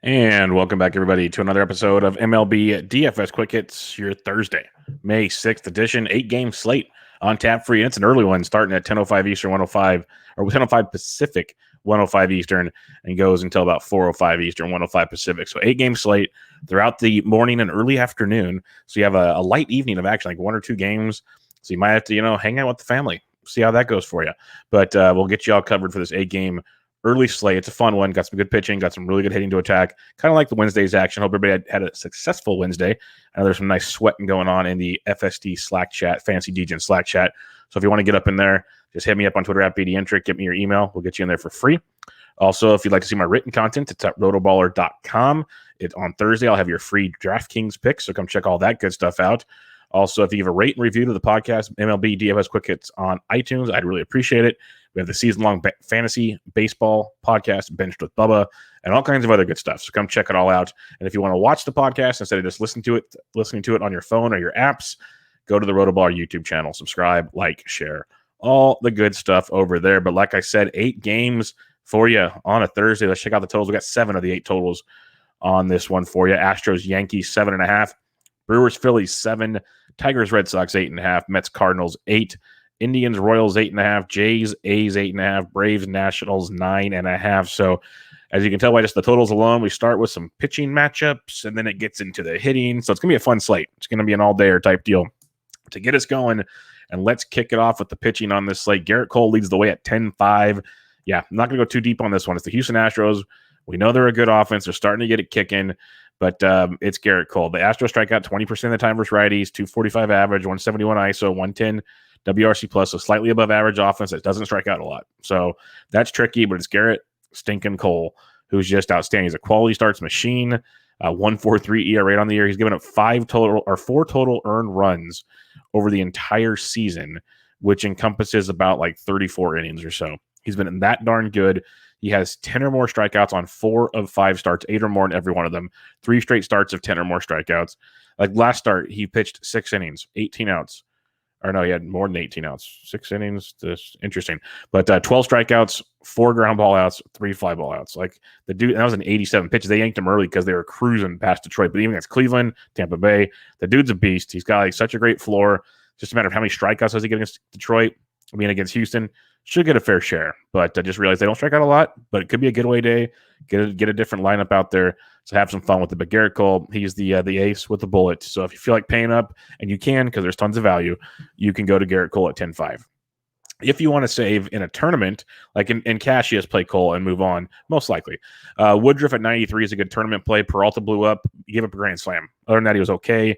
And welcome back, everybody, to another episode of MLB DFS Quick Hits, your Thursday, May 6th edition, 8-game slate on tap free. And it's an early one starting at 10:05 Eastern, 105, or 10:05 Pacific, 105 Eastern, and goes until about 4:05 Eastern, 105 Pacific. So 8-game slate throughout the morning and early afternoon. So you have a light evening of action, like 1 or 2 games. So you might have to, hang out with the family, see how that goes for you. But we'll get you all covered for this 8-game early slate. It's a fun one. Got some good pitching, got some really good hitting to attack. Kind of like the Wednesday's action. Hope everybody had a successful Wednesday. I know there's some nice sweating going on in the FSD Slack chat, Fancy DJ Slack chat. So if you want to get up in there, just hit me up on Twitter at BDentric. Get me your email. We'll get you in there for free. Also, if you'd like to see my written content, it's at RotoBaller.com. On Thursday, I'll have your free DraftKings picks, so come check all that good stuff out. Also, if you give a rate and review to the podcast, MLB DFS Quick Hits on iTunes, I'd really appreciate it. We have the season-long fantasy baseball podcast, Benched with Bubba, and all kinds of other good stuff. So come check it all out. And if you want to watch the podcast instead of just listening to it on your phone or your apps, go to the RotoBaller YouTube channel, subscribe, like, share, all the good stuff over there. But like I said, 8 games for you on a Thursday. Let's check out the totals. We got 7 of the 8 totals on this one for you. Astros, Yankees, 7.5. Brewers, Phillies, 7. Tigers, Red Sox, 8.5. Mets, Cardinals, 8. Indians, Royals, 8.5. Jays, A's, 8.5. Braves, Nationals, 9.5. So as you can tell by just the totals alone, we start with some pitching matchups, and then it gets into the hitting. So it's going to be a fun slate. It's going to be an all-dayer type deal to get us going. And let's kick it off with the pitching on this slate. Garrett Cole leads the way at 10-5. Yeah, I'm not going to go too deep on this one. It's the Houston Astros. We know they're a good offense. They're starting to get it kicking. But it's Garrett Cole. The Astros strike out 20% of the time versus righties, 245 average, 171 ISO, 110 WRC plus, so slightly above average offense that doesn't strike out a lot. So that's tricky, but it's Garrett stinking Cole, who's just outstanding. He's a quality starts machine, 1.43 ERA on the year. He's given up 4 total earned runs over the entire season, which encompasses about like 34 innings or so. He's been that darn good. He has 10 or more strikeouts on 4 of 5 starts, 8 or more in every one of them. 3 straight starts of 10 or more strikeouts. Like last start, he pitched 6 innings, 18 outs. Or no, he had more than 18 outs. 6 innings. This interesting. But 12 strikeouts, 4 ground ball outs, 3 fly ball outs. Like the dude, that was an 87 pitches. They yanked him early because they were cruising past Detroit. But even against Cleveland, Tampa Bay, the dude's a beast. He's got like such a great floor. Just a matter of how many strikeouts does he get against Detroit. I mean, against Houston, should get a fair share. But I just realized they don't strike out a lot. But it could be a getaway day. Get a different lineup out there. So have some fun with it. But Garrett Cole, he's the ace with the bullet. So if you feel like paying up, and you can because there's tons of value, you can go to Garrett Cole at 10-5. If you want to save in a tournament, like in cash, you just play Cole and move on, most likely. Woodruff at 93 is a good tournament play. Peralta blew up. He gave up a grand slam. Other than that, he was okay.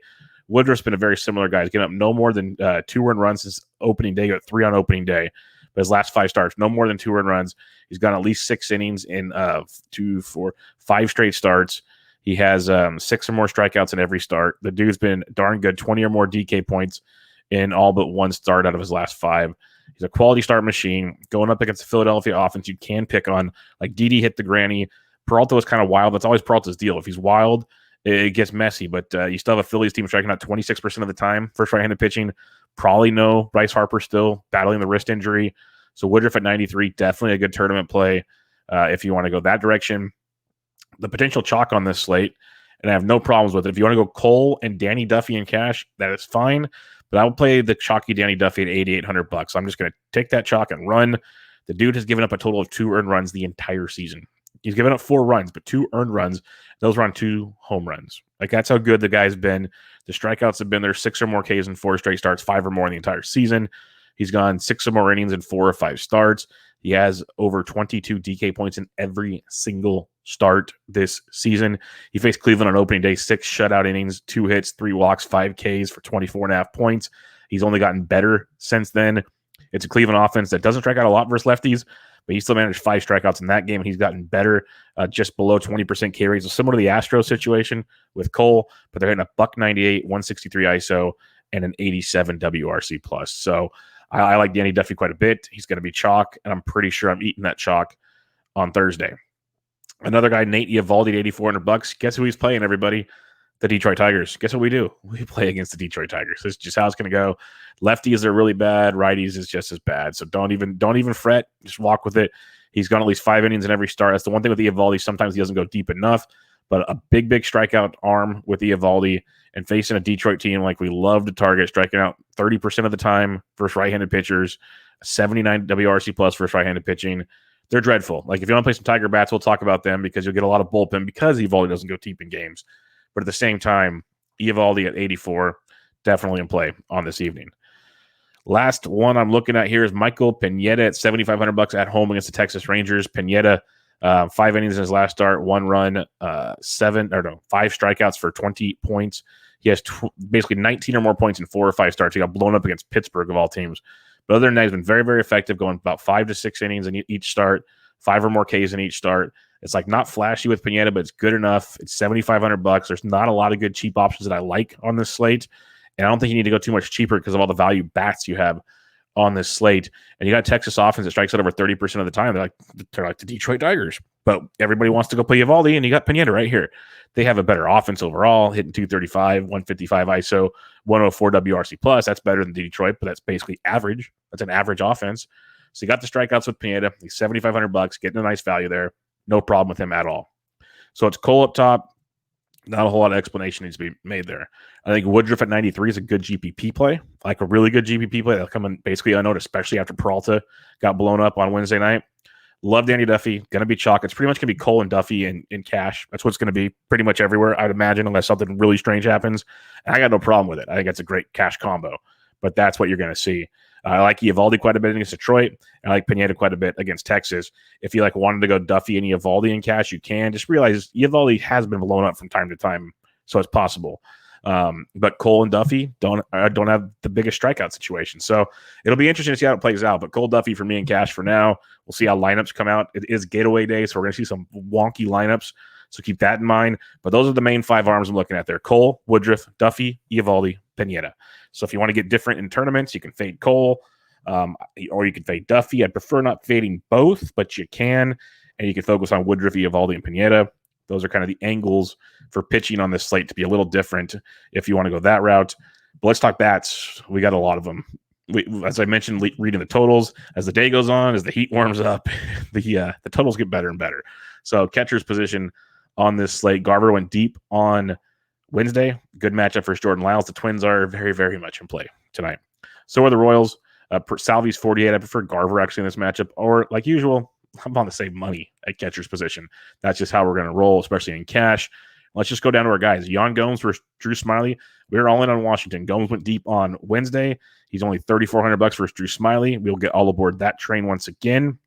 Woodruff's been a very similar guy. He's given up no more than 2 earned runs since opening day. He got 3 on opening day. But his last 5 starts, no more than 2 earned runs. He's gone at least 6 innings in 5 straight starts. He has 6 or more strikeouts in every start. The dude's been darn good, 20 or more DK points in all but 1 start out of his last 5. He's a quality start machine. Going up against the Philadelphia offense, you can pick on. Like Didi hit the granny. Peralta was kind of wild. That's always Peralta's deal. If he's wild, it gets messy. But you still have a Phillies team striking out 26% of the time. First right-handed pitching. Probably no Bryce Harper still battling the wrist injury. So Woodruff at 93, definitely a good tournament play if you want to go that direction. The potential chalk on this slate, and I have no problems with it. If you want to go Cole and Danny Duffy in cash, that is fine. But I will play the chalky Danny Duffy at $8,800. I'm just going to take that chalk and run. The dude has given up a total of 2 earned runs the entire season. He's given up 4 runs, but 2 earned runs. Those were on 2 home runs. Like that's how good the guy's been. The strikeouts have been there, 6 or more Ks in 4 straight starts, 5 or more in the entire season. He's gone 6 or more innings in 4 or 5 starts. He has over 22 DK points in every single start this season. He faced Cleveland on opening day, 6 shutout innings, 2 hits, 3 walks, 5 Ks for 24.5 points. He's only gotten better since then. It's a Cleveland offense that doesn't strike out a lot versus lefties, but he still managed 5 strikeouts in that game. He's gotten better, just below 20% K rate. So similar to the Astros situation with Cole, but they're hitting a $198, 163 ISO, and an 87 WRC plus. So I like Danny Duffy quite a bit. He's going to be chalk, and I'm pretty sure I'm eating that chalk on Thursday. Another guy, Nate Eovaldi at $8,400. Guess who he's playing, everybody? The Detroit Tigers. Guess what we do? We play against the Detroit Tigers. That's just how it's going to go. Lefties are really bad. Righties is just as bad. So don't even fret. Just walk with it. He's gone at least 5 innings in every start. That's the one thing with Eovaldi. Sometimes he doesn't go deep enough. but a big strikeout arm with Eovaldi and facing a Detroit team like we love to target, striking out 30% of the time versus right-handed pitchers, 79 WRC plus versus right-handed pitching. They're dreadful. Like if you want to play some Tiger bats, we'll talk about them because you'll get a lot of bullpen because Eovaldi doesn't go deep in games. But at the same time, Eovaldi at 84, definitely in play on this evening. Last one I'm looking at here is Michael Pineda at $7,500 at home against the Texas Rangers. Pineda, 5 innings in his last start, 1 run, 5 strikeouts for 20 points. He has basically 19 or more points in 4 or 5 starts. He got blown up against Pittsburgh of all teams. But other than that, he's been very, very effective, going about 5 to 6 innings in each start, 5 or more Ks in each start. It's like not flashy with Pineda, but it's good enough. It's $7,500. There's not a lot of good cheap options that I like on this slate. And I don't think you need to go too much cheaper because of all the value bats you have on this slate. And you got Texas offense that strikes out over 30% of the time. They're like the Detroit Tigers. But everybody wants to go play Eovaldi, and you got Pineda right here. They have a better offense overall, hitting 235, 155 ISO, 104 WRC plus. That's better than Detroit, but that's basically average. That's an average offense. So you got the strikeouts with Pineda. He's $7,500, getting a nice value there. No problem with him at all. So it's Cole up top. Not a whole lot of explanation needs to be made there. I think Woodruff at 93 is a good GPP play, like a really good GPP play. That'll come in basically unnoticed, especially after Peralta got blown up on Wednesday night. Love Danny Duffy. Going to be chalk. It's pretty much going to be Cole and Duffy in cash. That's what it's going to be pretty much everywhere, I'd imagine, unless something really strange happens. And I got no problem with it. I think that's a great cash combo. But that's what you're going to see. I like Eovaldi quite a bit against Detroit. I like Pineda quite a bit against Texas. If you wanted to go Duffy and Eovaldi in cash, you can. Just realize Eovaldi has been blown up from time to time, so it's possible. But Cole and Duffy don't have the biggest strikeout situation. So it'll be interesting to see how it plays out. But Cole Duffy for me in cash for now. We'll see how lineups come out. It is Gateway Day, so we're going to see some wonky lineups. So keep that in mind. But those are the main 5 arms I'm looking at there. Cole, Woodruff, Duffy, Eovaldi, Pineda. So if you want to get different in tournaments, you can fade Cole or you can fade Duffy. I'd prefer not fading both, but you can. And you can focus on Woodruff, Eovaldi, and Pineda. Those are kind of the angles for pitching on this slate to be a little different if you want to go that route. But let's talk bats. We got a lot of them. As I mentioned, reading the totals, as the day goes on, as the heat warms up, the totals get better and better. So catcher's position on this slate, Garver went deep on Wednesday. Good matchup for Jordan Lyles. The Twins are very, very much in play tonight. So are the Royals. Salvi's 48. I prefer Garver actually in this matchup. Or like usual, I'm on the same money at catcher's position. That's just how we're going to roll, especially in cash. Let's just go down to our guys. Yan Gomes versus Drew Smyly. We're all in on Washington. Gomes went deep on Wednesday. He's only $3,400 versus Drew Smyly. We'll get all aboard that train once again.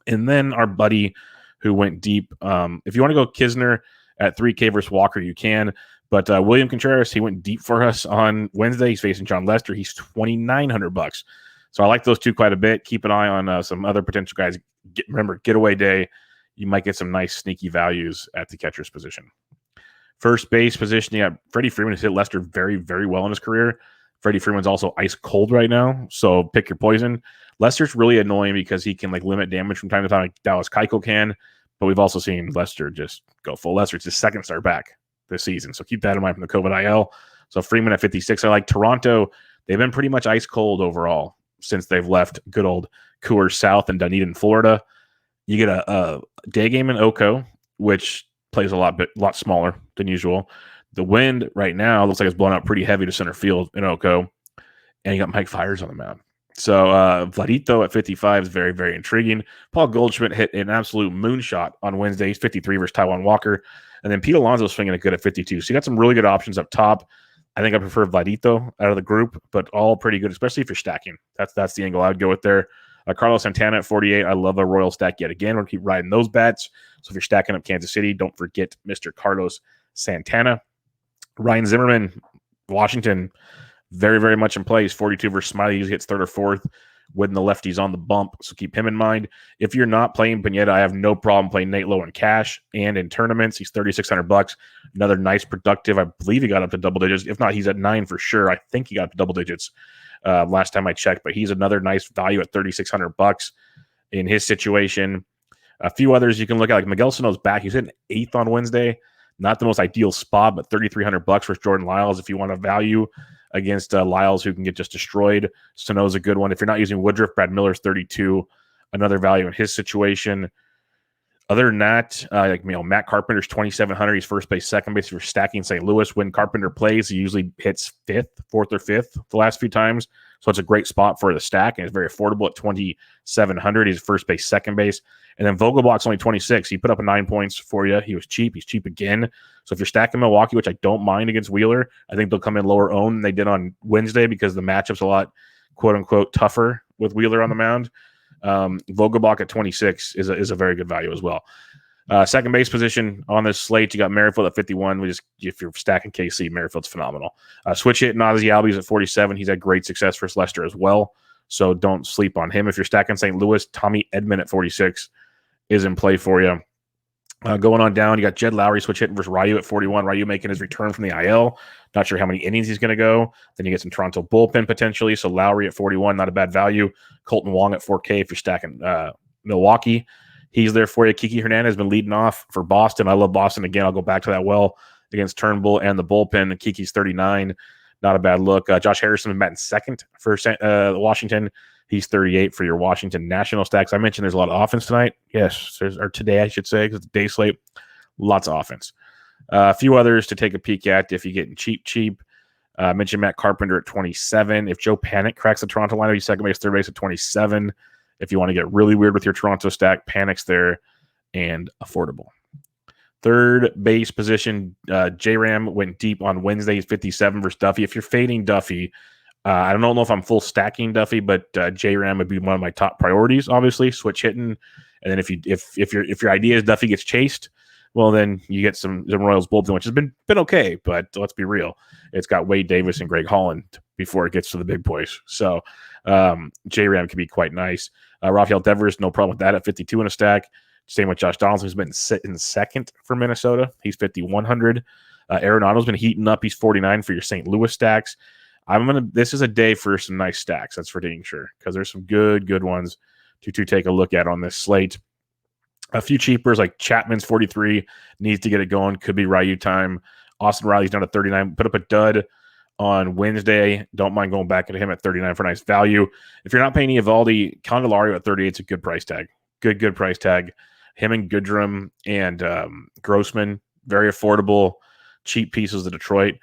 And then our buddy who went deep. If you want to go Kisner at 3K versus Walker, you can. But William Contreras, he went deep for us on Wednesday. He's facing John Lester. He's $2,900. So I like those two quite a bit. Keep an eye on some other potential guys. Remember, getaway day. You might get some nice sneaky values at the catcher's position. First base position, yeah, Freddie Freeman has hit Lester very, very well in his career. Freddie Freeman's also ice cold right now, so pick your poison. Lester's really annoying because he can limit damage from time to time, like Dallas Keuchel can. But we've also seen Lester just go full Lester. It's his second start back this season, so keep that in mind from the COVID IL. So Freeman at 56. I like Toronto. They've been pretty much ice cold overall since they've left good old Coors South and Dunedin, Florida. You get a day game in Oko, which plays a lot smaller than usual. The wind right now looks like it's blowing out pretty heavy to center field in Oko, and you got Mike Fiers on the mound. So Vladito at 55 is very, very intriguing. Paul Goldschmidt hit an absolute moonshot on Wednesday. He's 53 versus Taijuan Walker. And then Pete Alonso's swinging it good at 52. So you got some really good options up top. I think I prefer Vladito out of the group, but all pretty good, especially if you're stacking. That's the angle I would go with there. Carlos Santana at 48. I love a Royal stack yet again. We'll keep riding those bats. So if you're stacking up Kansas City, don't forget Mr. Carlos Santana. Ryan Zimmerman, Washington, very, very much in play. He's 42 versus Smyly. He usually hits third or fourth when the lefty's on the bump. So keep him in mind. If you're not playing Pineda, I have no problem playing Nate Lowe in cash and in tournaments. He's $3,600. Another nice productive. I believe he got up to double digits. If not, he's at 9 for sure. I think he got up to double digits last time I checked, but he's another nice value at $3,600 in his situation. A few others you can look at, like Miguel Sano's back. He's hitting 8th on Wednesday. Not the most ideal spot, but $3,300 for Jordan Lyles if you want a value against Lyles, who can get just destroyed. Sano's a good one. If you're not using Woodruff, Brad Miller's 32, another value in his situation. Other than that, Matt Carpenter's 2,700. He's first base, second base. If you're stacking St. Louis, when Carpenter plays, he usually hits fourth or fifth the last few times. So it's a great spot for the stack, and it's very affordable at 2,700. He's first base, second base. And then Vogelbach's only 26. He put up 9 points for you. He was cheap. He's cheap again. So if you're stacking Milwaukee, which I don't mind against Wheeler, I think they'll come in lower owned than they did on Wednesday because the matchup's a lot, quote unquote, tougher with Wheeler on the mound. Vogelbach at 26 is a very good value as well. Second base position on this slate, you got Merrifield at 51. If you're stacking KC, Merrifield's phenomenal. Switch hit Ozzie Albies at 47. He's had great success for Lester as well, so don't sleep on him. If you're stacking St. Louis, Tommy Edman at 46 is in play for you. Going on down, you got Jed Lowry switch hitting versus Ryu at 41. Ryu making his return from the IL. Not sure how many innings he's going to go. Then you get some Toronto bullpen potentially. So Lowry at 41, not a bad value. Colton Wong at 4K if you're stacking Milwaukee. He's there for you. Kiki Hernandez has been leading off for Boston. I love Boston. Again, I'll go back to that well against Turnbull and the bullpen. Kiki's 39. Not a bad look. Josh Harrison has been batting second for Washington. He's 38 for your Washington National stacks. I mentioned there's a lot of offense tonight. Yes, or today, I should say, because it's a day slate. Lots of offense. A few others to take a peek at if you're getting cheap. I mentioned Matt Carpenter at 27. If Joe Panic cracks the Toronto lineup, he's second base, third base at 27. If you want to get really weird with your Toronto stack, Panic's there and affordable. Third base position, J-Ram went deep on Wednesday. He's 57 versus Duffy. If you're fading Duffy, I don't know if I'm full stacking Duffy, but J-Ram would be one of my top priorities, obviously, switch hitting. And then if your idea is Duffy gets chased, well, then you get some Royals bullpen, which has been okay, but let's be real. It's got Wade Davis and Greg Holland before it gets to the big boys. So J-Ram can be quite nice. Rafael Devers, no problem with that at 52 in a stack. Same with Josh Donaldson, who's been sitting second for Minnesota. He's 5,100. Arenado's been heating up. He's 49 for your St. Louis stacks. This is a day for some nice stacks. That's for dang sure, because there's some good ones to take a look at on this slate. A few cheapers like Chapman's 43 needs to get it going. Could be Ryu time. Austin Riley's down to 39. Put up a dud on Wednesday. Don't mind going back at him at 39 for nice value. If you're not paying Eovaldi, Candelario at 38 is a good price tag. Good price tag. Him and Goodrum and Grossman, very affordable, cheap pieces of Detroit.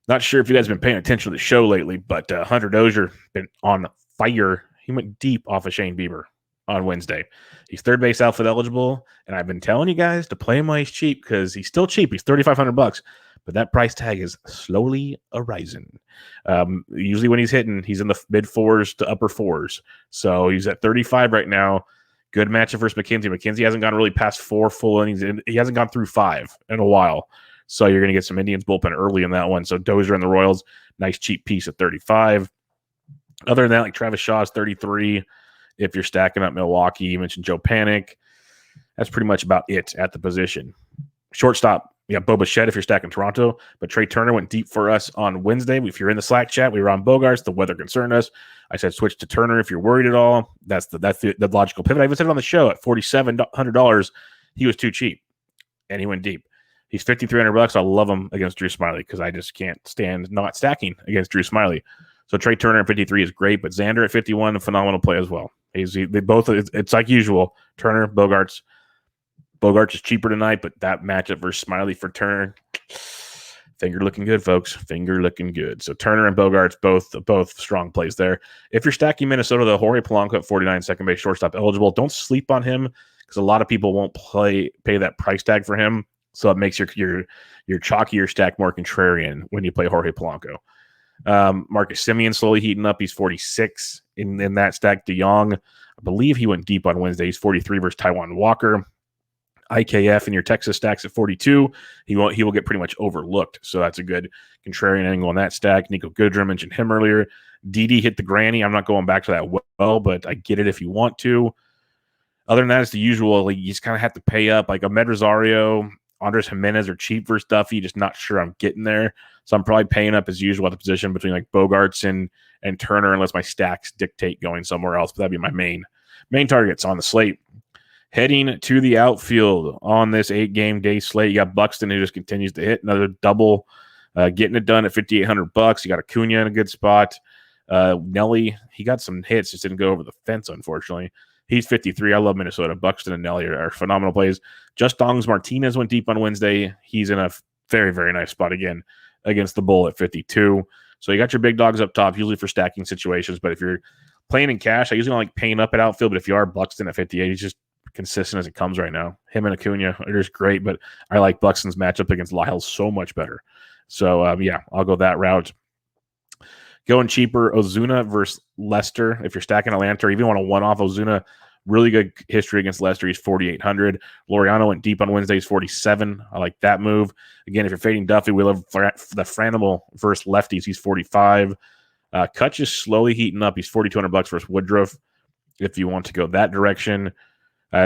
Not sure if you guys have been paying attention to the show lately, but Hunter Dozier been on fire. He went deep off of Shane Bieber on Wednesday. He's third base outfield eligible, and I've been telling you guys to play him while he's cheap because he's still cheap. He's $3,500, but that price tag is slowly arising. Usually when he's hitting, he's in the mid fours to upper fours. So he's at 35 right now. Good matchup versus McKenzie. McKenzie hasn't gone really past 4 full innings. He hasn't gone through 5 in a while. So you're going to get some Indians bullpen early in that one. So Dozier and the Royals, nice cheap piece at 35. Other than that, like Travis Shaw is 33. If you're stacking up Milwaukee, you mentioned Joe Panic. That's pretty much about it at the position. Shortstop, you got Boba Shed if you're stacking Toronto, but Trey Turner went deep for us on Wednesday. If you're in the Slack chat, we were on Bogarts. The weather concerned us. I said switch to Turner if you're worried at all. That's the logical pivot. I even said it on the show at $4,700. He was too cheap, and he went deep. He's $5,300. I love him against Drew Smiley because I just can't stand not stacking against Drew Smiley. So Trey Turner at 53 is great, but Xander at 51, a phenomenal play as well. It's like usual. Turner, Bogarts. Bogarts is cheaper tonight, but that matchup versus Smiley for Turner, finger looking good, folks. Finger looking good. So Turner and Bogarts, both strong plays there. If you're stacking Minnesota, the Jorge Polanco at 49, second base shortstop eligible. Don't sleep on him because a lot of people won't pay that price tag for him. So it makes your chalkier stack more contrarian when you play Jorge Polanco. Marcus Semien slowly heating up. He's 46 in that stack. DeYoung, I believe he went deep on Wednesday. He's 43 versus Taijuan Walker. IKF in your Texas stacks at 42. He will get pretty much overlooked. So that's a good contrarian angle on that stack. Nico Goodrum, mentioned him earlier. Didi hit the granny. I'm not going back to that well, but I get it if you want to. Other than that, it's the usual. Like, you just kind of have to pay up. Like Ahmed Rosario, Andres Jimenez are cheap versus Duffy. Just not sure I'm getting there. So I'm probably paying up as usual at the position between like Bogarts and Turner unless my stacks dictate going somewhere else. But that'd be my main targets on the slate. Heading to the outfield on this 8-game day slate, you got Buxton who just continues to hit another double, getting it done at $5,800. You got Acuna in a good spot. Nelly, he got some hits, just didn't go over the fence, unfortunately. He's 53. I love Minnesota. Buxton and Nelly are phenomenal plays. Just Dongs Martinez went deep on Wednesday. He's in a very, very nice spot again against the Bull at 52. So you got your big dogs up top, usually for stacking situations. But if you're playing in cash, I usually don't like paying up at outfield. But if you are Buxton at 58, he's just consistent as it comes right now. Him and Acuna are just great. But I like Buxton's matchup against Lyles so much better. So, yeah, I'll go that route. Going cheaper, Ozuna versus Lester. If you're stacking Atlanta or even want a one-off, Ozuna, really good history against Lester. He's 4,800. Laureano went deep on Wednesday. He's 47. I like that move. Again, if you're fading Duffy, we love the Franimal versus lefties. He's 45. Kutch is slowly heating up. He's $4,200 versus Woodruff if you want to go that direction.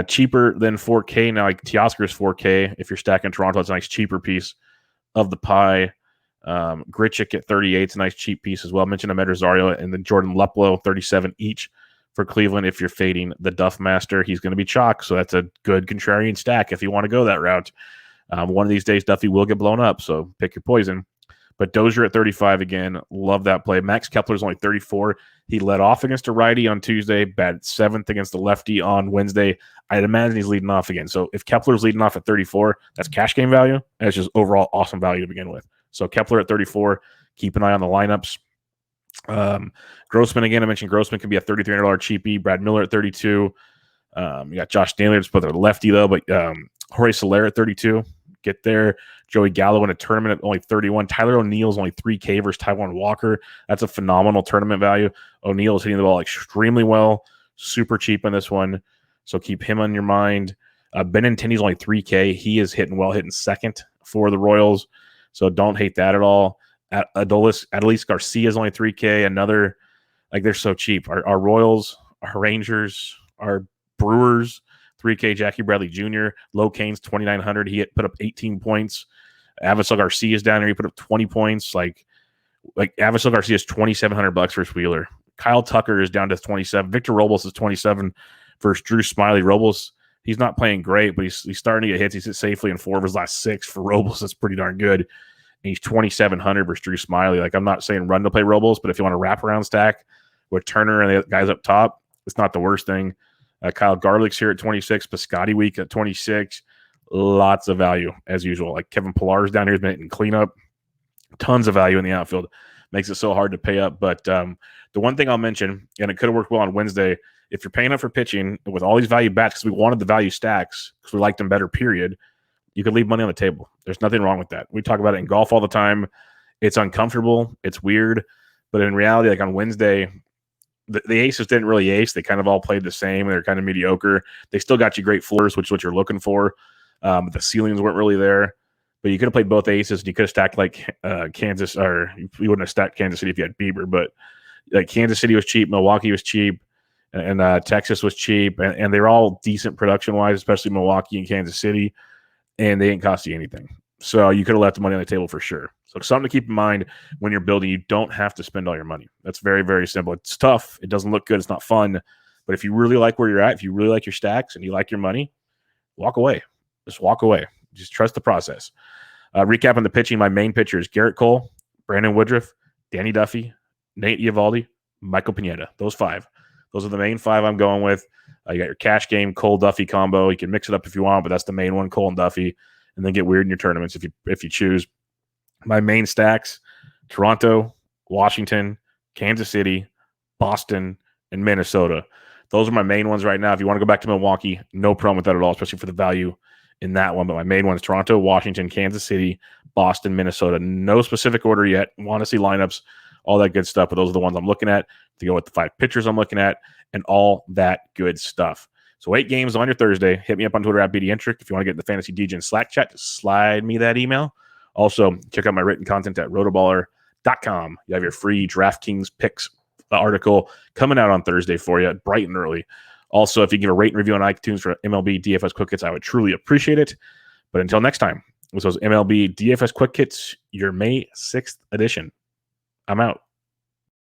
Cheaper than 4K. Now, like Teoscar is 4K. If you're stacking Toronto, it's a nice cheaper piece of the pie. Grichuk at 38. It's a nice cheap piece as well. I mentioned Ahmed Rosario and then Jordan Luplow, 37 each for Cleveland. If you're fading the Duff Master, he's going to be chalk. So that's a good contrarian stack if you want to go that route. One of these days, Duffy will get blown up. So pick your poison. But Dozier at 35 again. Love that play. Max Kepler's only 34. He led off against a righty on Tuesday, batted 7th against the lefty on Wednesday. I'd imagine he's leading off again. So if Kepler's leading off at 34, that's cash game value. And it's just overall awesome value to begin with. So Kepler at 34. Keep an eye on the lineups. Grossman again. I mentioned Grossman could be a $3,300 cheapie. Brad Miller at 32. You got Josh Naylor, just put the lefty though, but Jorge Soler at 32. Get there. Joey Gallo in a tournament at only 31. Tyler O'Neill's only 3K versus Taijuan Walker. That's a phenomenal tournament value. O'Neill is hitting the ball extremely well. Super cheap on this one. So keep him on your mind. Benintendi's only 3K. He is hitting second for the Royals. So don't hate that at all. Adolis Garcia is only 3K. Another, like, they're so cheap. Our Royals, our Rangers, our Brewers, 3K. Jackie Bradley Jr. Low Cane's 2,900. He put up 18 points. Avisel Garcia is down there. He put up 20 points. Like Avisel Garcia is $2,700 versus Wheeler. Kyle Tucker is down to 27. Victor Robles is 27 versus Drew Smiley. Robles, he's not playing great, but he's starting to get hits. He's hit safely in 4 of his last 6 for Robles. That's pretty darn good. And he's 2,700 versus Drew Smiley. Like, I'm not saying run to play Robles, but if you want a wraparound stack with Turner and the guys up top, it's not the worst thing. Kyle Garlick's here at 26. Piscotty Week at 26. Lots of value, as usual. Like Kevin Pillar's down here has been hitting cleanup. Tons of value in the outfield. Makes it so hard to pay up. But the one thing I'll mention, and it could have worked well on Wednesday, if you're paying up for pitching with all these value bats, because we wanted the value stacks, because we liked them better, period, you could leave money on the table. There's nothing wrong with that. We talk about it in golf all the time. It's uncomfortable. It's weird. But in reality, like on Wednesday, the aces didn't really ace. They kind of all played the same. They're kind of mediocre. They still got you great floors, which is what you're looking for. But the ceilings weren't really there. But you could have played both aces. And you could have stacked like Kansas, or you wouldn't have stacked Kansas City if you had Bieber. But like Kansas City was cheap. Milwaukee was cheap. And Texas was cheap. And they were all decent production-wise, especially Milwaukee and Kansas City. And they didn't cost you anything. So you could have left the money on the table for sure. So something to keep in mind when you're building, you don't have to spend all your money. That's very, very simple. It's tough. It doesn't look good. It's not fun. But if you really like where you're at, if you really like your stacks and you like your money, walk away. Just walk away. Just trust the process. Recapping the pitching, my main pitcher is Garrett Cole, Brandon Woodruff, Danny Duffy, Nate Eovaldi, Michael Pineda. Those 5. Those are the main 5 I'm going with. You got your cash game Cole-Duffy combo. You can mix it up if you want, but that's the main one, Cole and Duffy. And then get weird in your tournaments if you choose. My main stacks, Toronto, Washington, Kansas City, Boston, and Minnesota. Those are my main ones right now. If you want to go back to Milwaukee, no problem with that at all, especially for the value in that one. But my main one is Toronto, Washington, Kansas City, Boston, Minnesota. No specific order yet. Want to see lineups, all that good stuff. But those are the ones I'm looking at to go with the 5 pitchers I'm looking at and all that good stuff. So 8 games on your Thursday. Hit me up on Twitter at BDentric. If you want to get in the Fantasy DJ Slack chat, just slide me that email. Also, check out my written content at RotoBaller.com. You have your free DraftKings picks article coming out on Thursday for you, bright and early. Also, if you give a rate and review on iTunes for MLB DFS Quick Hits, I would truly appreciate it. But until next time, this was MLB DFS Quick Hits, your May 6th edition. I'm out.